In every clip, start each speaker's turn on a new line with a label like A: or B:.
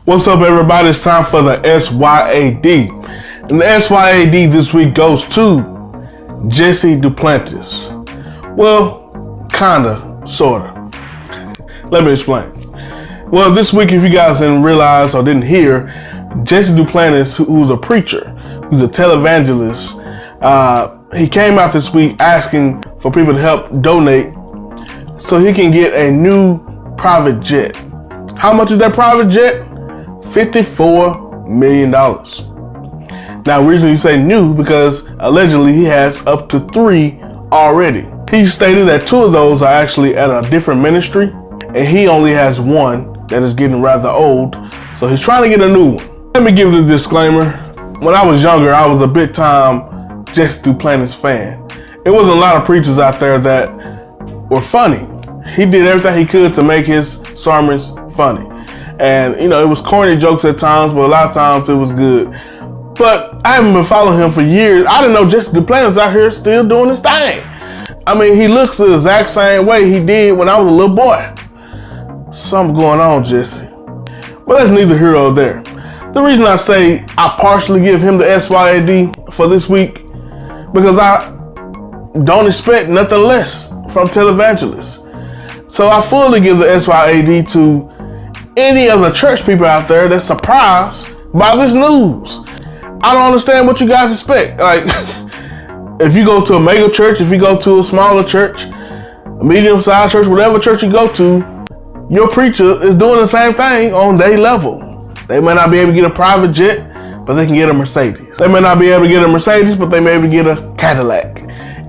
A: What's up, everybody? It's time for the S.Y.A.D. And the S.Y.A.D. this week goes to Jesse Duplantis. Well, kinda, sorta. Let me explain. Well, this week, if you guys didn't realize or didn't hear, Jesse Duplantis, who's a preacher, who's a televangelist, he came out this week asking for people to help donate so he can get a new private jet. How much is that private jet? $54 million. Now, the reason you say new, because allegedly he has up to 3 already. He stated that 2 of those are actually at a different ministry, and he only has 1 that is getting rather old, so he's trying to get a new one. Let me give you the disclaimer. When I was younger, I was a big time Jesse Duplantis fan. There wasn't a lot of preachers out there that were funny. He did everything he could to make his sermons funny. And, you know, it was corny jokes at times, but a lot of times it was good. But I haven't been following him for years. I didn't know Jesse Duplantis out here still doing his thing. I mean, he looks the exact same way he did when I was a little boy. Something going on, Jesse. Well, that's neither here nor there. The reason I say I partially give him the S.Y.A.D. for this week, because I don't expect nothing less from televangelists. So I fully give the S.Y.A.D. to any of the church people out there that's surprised by this news. I don't understand what you guys expect. Like, if you go to a mega church, if you go to a smaller church, a medium-sized church, whatever church you go to, your preacher is doing the same thing on their level. They may not be able to get a private jet, but they can get a Mercedes. They may not be able to get a Mercedes, but they may be able to get a Cadillac.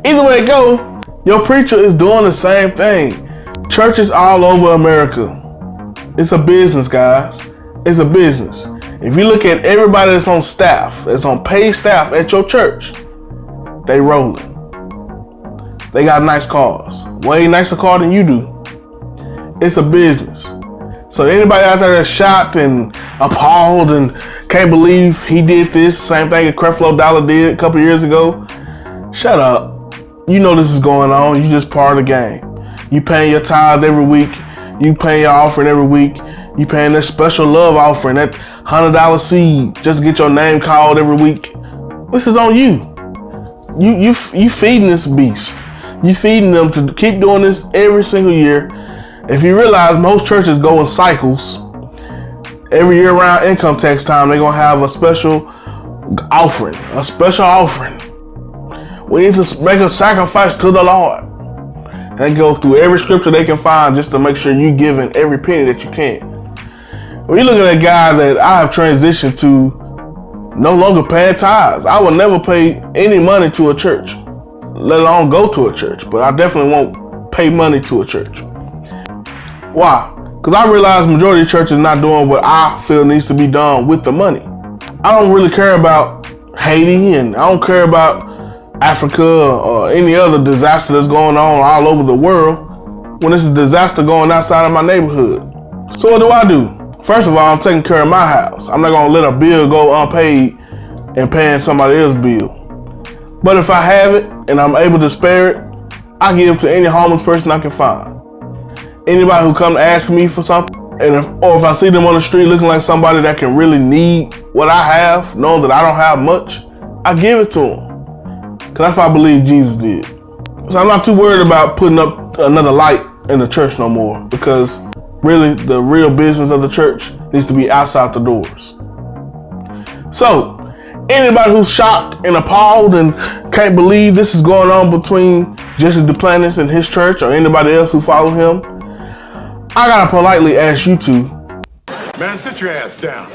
A: Either way it go, your preacher is doing the same thing. Churches all over America. It's a business, guys. It's a business. If you look at everybody that's on staff, that's on paid staff at your church, they rolling. They got nice cars. Way nicer car than you do. It's a business. So anybody out there that's shocked and appalled and can't believe he did this, same thing that Creflo Dollar did a couple years ago, shut up. You know this is going on. You just part of the game. You paying your tithe every week. You paying your offering every week. You paying that special love offering, that $100 seed, just to get your name called every week. This is on you. You feeding this beast. You feeding them to keep doing this every single year. If you realize most churches go in cycles, every year around income tax time, they're gonna have a special offering, a special offering. We need to make a sacrifice to the Lord. They go through every scripture they can find just to make sure you're giving every penny that you can. When you look at a guy that I have transitioned to no longer paying tithes, I will never pay any money to a church, let alone go to a church, but I definitely won't pay money to a church. Why? Because I realize the majority of churches not doing what I feel needs to be done with the money. I don't really care about Haiti, and I don't care about Africa or any other disaster that's going on all over the world when it's a disaster going outside of my neighborhood. So what do? First of all, I'm taking care of my house. I'm not gonna let a bill go unpaid and paying somebody else's bill. But if I have it and I'm able to spare it, I give to any homeless person I can find. Anybody who come to ask me for something, or if I see them on the street looking like somebody that can really need what I have, knowing that I don't have much, I give it to them. Because that's what I believe Jesus did. So I'm not too worried about putting up another light in the church no more, because really the real business of the church needs to be outside the doors. So anybody who's shocked and appalled and can't believe this is going on between Jesse Duplantis and his church, or anybody else who follow him, I gotta politely ask you to,
B: man, sit your ass down.